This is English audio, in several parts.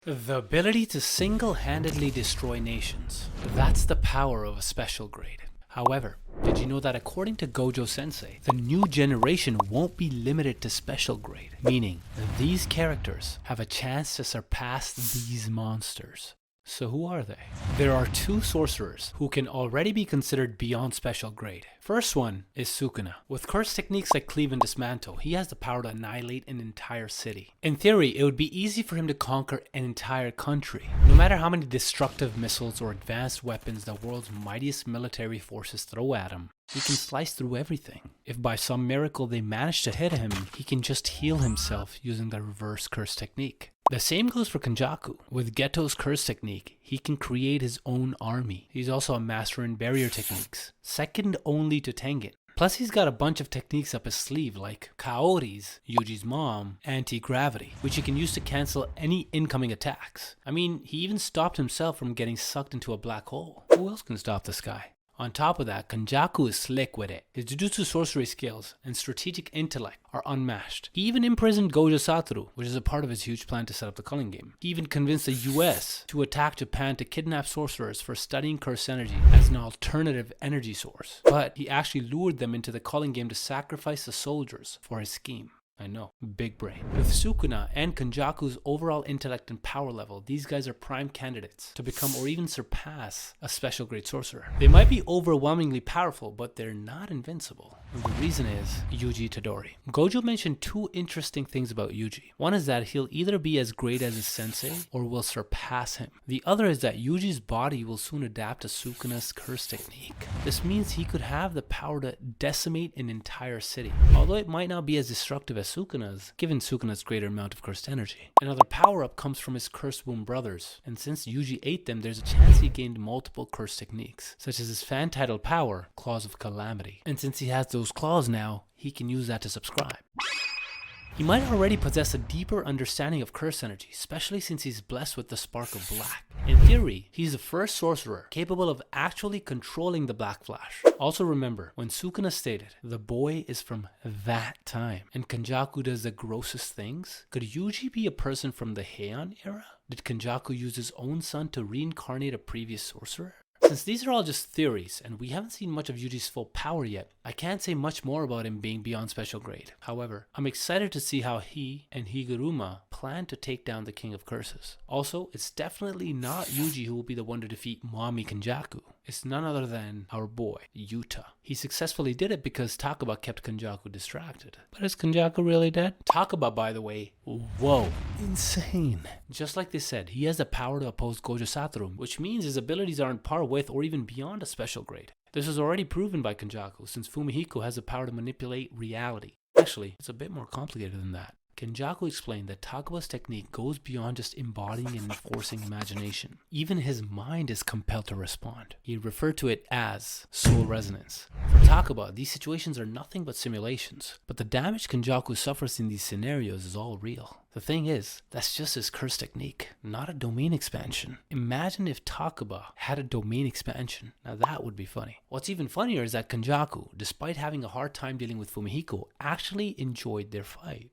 The ability to single-handedly destroy nations. That's the power of a special grade. However, did you know that according to Gojo Sensei, the new generation won't be limited to special grade, meaning these characters have a chance to surpass these monsters. So who are they? There are two sorcerers who can already be considered beyond special grade. First one is Sukuna. With cursed techniques like Cleave and Dismantle, he has the power to annihilate an entire city. In theory, it would be easy for him to conquer an entire country. No matter how many destructive missiles or advanced weapons the world's mightiest military forces throw at him, he can slice through everything. If by some miracle they manage to hit him, he can just heal himself using the reverse curse technique. The same goes for Kenjaku. With Geto's curse technique, he can create his own army. He's also a master in barrier techniques, second only to Tengen. Plus he's got a bunch of techniques up his sleeve like Kaori's, Yuji's mom, anti-gravity, which he can use to cancel any incoming attacks. I mean, he even stopped himself from getting sucked into a black hole. Who else can stop this guy? On top of that, Kenjaku is slick with it. His Jujutsu sorcery skills and strategic intellect are unmatched. He even imprisoned Gojo Satoru, which is a part of his huge plan to set up the culling game. He even convinced the US to attack Japan to kidnap sorcerers for studying cursed energy as an alternative energy source. But he actually lured them into the culling game to sacrifice the soldiers for his scheme. I know, big brain. With Sukuna and Kenjaku's overall intellect and power level, these guys are prime candidates to become or even surpass a special grade sorcerer. They might be overwhelmingly powerful, but they're not invincible. And the reason is Yuji Itadori. Gojo mentioned two interesting things about Yuji. One is that he'll either be as great as his sensei or will surpass him. The other is that Yuji's body will soon adapt to Sukuna's curse technique. This means he could have the power to decimate an entire city, although it might not be as destructive as Sukuna's, given Sukuna's greater amount of cursed energy. Another power-up comes from his cursed womb brothers, and since Yuji ate them, there's a chance he gained multiple cursed techniques, such as his fan-titled power, Claws of Calamity. And since he has those claws now, he can use that to subscribe. He might already possess a deeper understanding of curse energy, especially since he's blessed with the spark of black. In theory, he's the first sorcerer capable of actually controlling the Black Flash. Also remember, when Sukuna stated, the boy is from that time, and Kenjaku does the grossest things, could Yuji be a person from the Heian era? Did Kenjaku use his own son to reincarnate a previous sorcerer? Since these are all just theories, and we haven't seen much of Yuji's full power yet, I can't say much more about him being beyond special grade. However, I'm excited to see how he and Higuruma plan to take down the King of Curses. Also, it's definitely not Yuji who will be the one to defeat Mommy Kenjaku. It's none other than our boy, Yuta. He successfully did it because Takaba kept Kenjaku distracted. But is Kenjaku really dead? Takaba, by the way, whoa, insane. Just like they said, he has the power to oppose Gojo Satoru, which means his abilities are on par with or even beyond a special grade. This is already proven by Kenjaku, since Fumihiko has the power to manipulate reality. Actually, it's a bit more complicated than that. Kenjaku explained that Takaba's technique goes beyond just embodying and enforcing imagination. Even his mind is compelled to respond. He referred to it as soul resonance. For Takaba, these situations are nothing but simulations, but the damage Kenjaku suffers in these scenarios is all real. The thing is, that's just his curse technique, not a domain expansion. Imagine if Takaba had a domain expansion. Now that would be funny. What's even funnier is that Kenjaku, despite having a hard time dealing with Fumihiko, actually enjoyed their fight.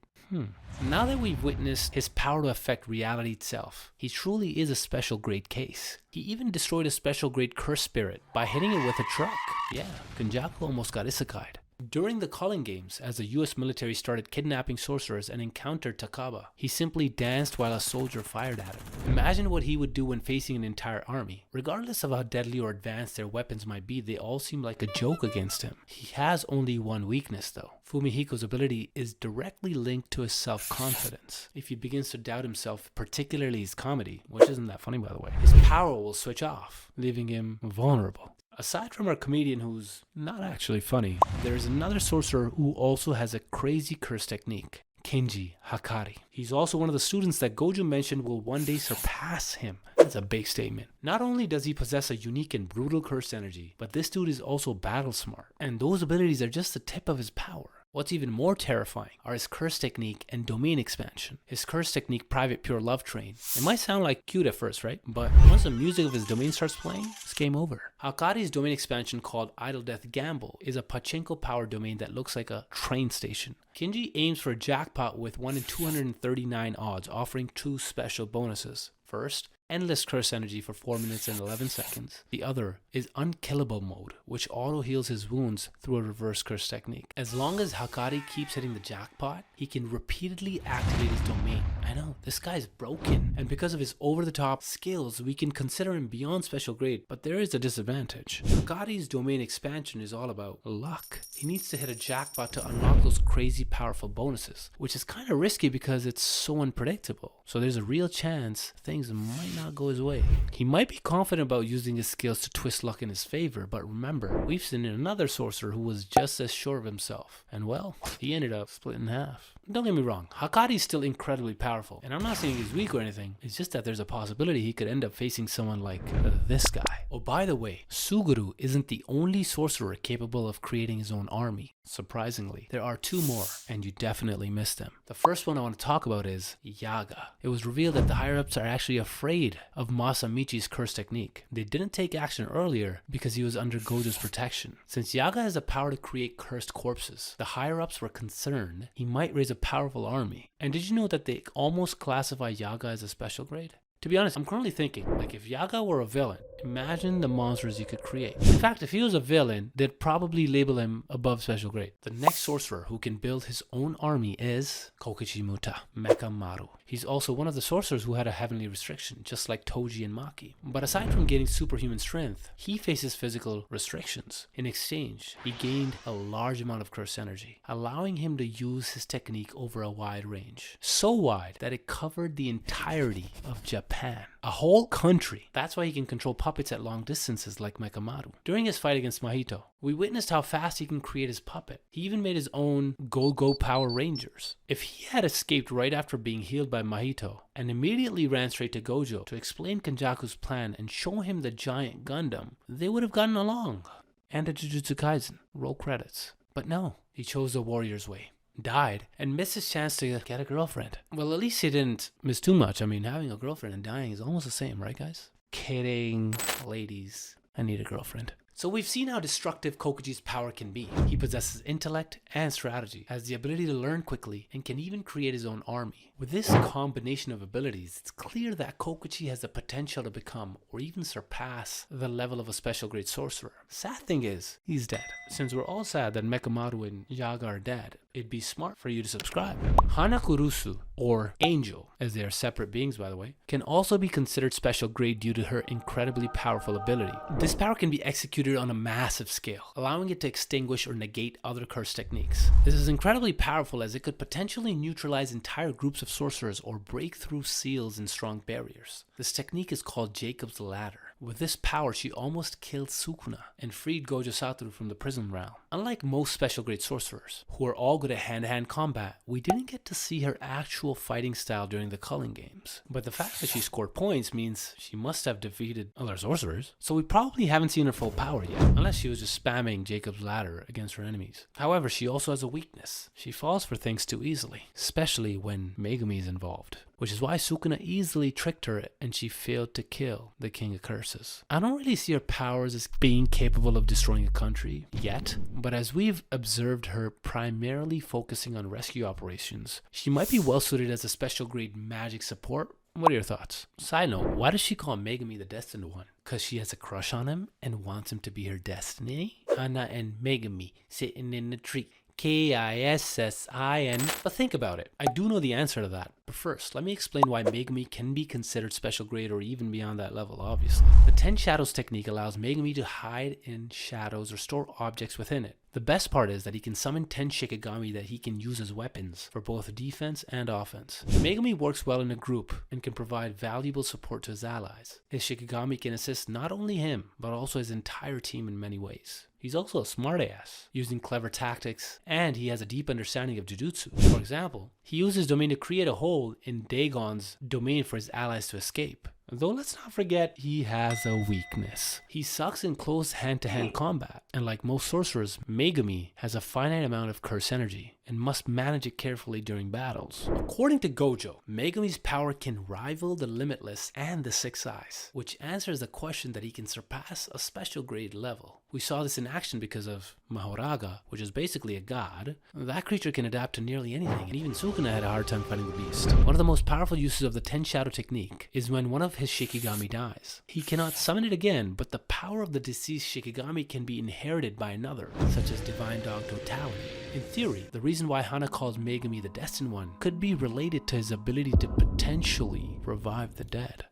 Now that we've witnessed his power to affect reality itself, he truly is a special grade case. He even destroyed a special grade curse spirit by hitting it with a truck. Yeah, Kenjaku almost got isekai'd. During the culling games, as the US military started kidnapping sorcerers and encountered Takaba, he simply danced while a soldier fired at him. Imagine what he would do when facing an entire army. Regardless of how deadly or advanced their weapons might be, they all seem like a joke against him. He has only one weakness though. Fumihiko's ability is directly linked to his self-confidence. If he begins to doubt himself, particularly his comedy, which isn't that funny by the way, his power will switch off, leaving him vulnerable. Aside from our comedian who's not actually funny, there is another sorcerer who also has a crazy curse technique, Kenji Hakari. He's also one of the students that Gojo mentioned will one day surpass him. That's a big statement. Not only does he possess a unique and brutal curse energy, but this dude is also battle smart, and those abilities are just the tip of his power. What's even more terrifying are his curse technique and domain expansion. His curse technique, Private Pure Love Train. It might sound like cute at first, right? But once the music of his domain starts playing, it's game over. Hakari's domain expansion, called Idle Death Gamble, is a pachinko power domain that looks like a train station. Kenji aims for a jackpot with 1 in 239 odds, offering 2 special bonuses. First, endless curse energy for 4 minutes and 11 seconds. The other is unkillable mode, which auto heals his wounds through a reverse curse technique. As long as Hakari keeps hitting the jackpot, he can repeatedly activate his domain. I know, this guy's broken, and because of his over-the-top skills, we can consider him beyond special grade, but there is a disadvantage. Hakari's domain expansion is all about luck. He needs to hit a jackpot to unlock those crazy powerful bonuses, which is kind of risky because it's so unpredictable. So there's a real chance things might not go his way. He might be confident about using his skills to twist luck in his favor, but remember, we've seen another sorcerer who was just as sure of himself, and well, he ended up split in half. Don't get me wrong, Hakari is still incredibly powerful, and I'm not saying he's weak or anything, it's just that there's a possibility he could end up facing someone like this guy. Oh, by the way, Suguru isn't the only sorcerer capable of creating his own army. Surprisingly, there are 2 more, and you definitely missed them. The first one I want to talk about is Yaga. It was revealed that the higher-ups are actually afraid of Masamichi's curse technique. They didn't take action earlier because he was under Gojo's protection. Since Yaga has the power to create cursed corpses, the higher-ups were concerned he might raise a powerful army. And did you know that they almost classify Yaga as a special grade? To be honest, I'm currently thinking, like, if Yaga were a villain, imagine the monsters you could create. In fact, if he was a villain, they'd probably label him above special grade. The next sorcerer who can build his own army is Kokichi Muta, Mecha Maru. He's also one of the sorcerers who had a heavenly restriction, just like Toji and Maki. But aside from gaining superhuman strength, he faces physical restrictions. In exchange, he gained a large amount of curse energy, allowing him to use his technique over a wide range. So wide that it covered the entirety of Japan. A whole country. That's why he can control puppets at long distances like Mekamaru. During his fight against Mahito, we witnessed how fast he can create his puppet. He even made his own Go-Go Power Rangers. If he had escaped right after being healed by Mahito and immediately ran straight to Gojo to explain Kenjaku's plan and show him the giant Gundam, they would have gotten along. And a Jujutsu Kaisen. Roll credits. But no, he chose the warrior's way. Died and missed his chance to get a girlfriend. Well, at least he didn't miss too much. I mean, having a girlfriend and dying is almost the same, right guys? Kidding, ladies. I need a girlfriend. So we've seen how destructive Kokichi's power can be. He possesses intellect and strategy, has the ability to learn quickly, and can even create his own army. With this combination of abilities, it's clear that Kokichi has the potential to become, or even surpass, the level of a special grade sorcerer. Sad thing is, he's dead. Since we're all sad that Mekamaru and Yaga are dead, it'd be smart for you to subscribe. Hanakurusu, or Angel, as they are separate beings by the way, can also be considered special grade due to her incredibly powerful ability. This power can be executed on a massive scale, allowing it to extinguish or negate other curse techniques. This is incredibly powerful as it could potentially neutralize entire groups of sorcerers or break through seals and strong barriers. This technique is called Jacob's Ladder. With this power, she almost killed Sukuna and freed Gojo Satoru from the prison realm. Unlike most special grade sorcerers, who are all good at hand-to-hand combat, we didn't get to see her actual fighting style during the culling games. But the fact that she scored points means she must have defeated other sorcerers, so we probably haven't seen her full power yet, unless she was just spamming Jacob's Ladder against her enemies. However, she also has a weakness. She falls for things too easily, especially when Megumi is involved, which is why Sukuna easily tricked her and she failed to kill the King of Curses. I don't really see her powers as being capable of destroying a country yet, but as we've observed her primarily focusing on rescue operations, she might be well suited as a special grade magic support. What are your thoughts? Side note, why does she call Megumi the Destined One? Because she has a crush on him and wants him to be her destiny? Hana and Megumi sitting in the tree. Kissin. But think about it. I do know the answer to that. But first, let me explain why Megumi can be considered special grade or even beyond that level, obviously. The 10 Shadows technique allows Megumi to hide in shadows or store objects within it. The best part is that he can summon 10 Shikigami that he can use as weapons for both defense and offense. Megumi works well in a group and can provide valuable support to his allies. His Shikigami can assist not only him, but also his entire team in many ways. He's also a smartass, using clever tactics, and he has a deep understanding of Jujutsu. For example, he used his domain to create a hole in Dagon's domain for his allies to escape. Though let's not forget, he has a weakness. He sucks in close hand-to-hand combat, and like most sorcerers, Megumi has a finite amount of curse energy. and must manage it carefully during battles. According to Gojo, Megumi's power can rival the Limitless and the Six Eyes, which answers the question that he can surpass a special grade level. We saw this in action because of Mahoraga, which is basically a god. That creature can adapt to nearly anything, and even Sukuna had a hard time fighting the beast. One of the most powerful uses of the Ten Shadow technique is when one of his Shikigami dies. He cannot summon it again, but the power of the deceased Shikigami can be inherited by another, such as Divine Dog Totality. In theory, the reason why Hana calls Megumi the Destined One could be related to his ability to potentially revive the dead.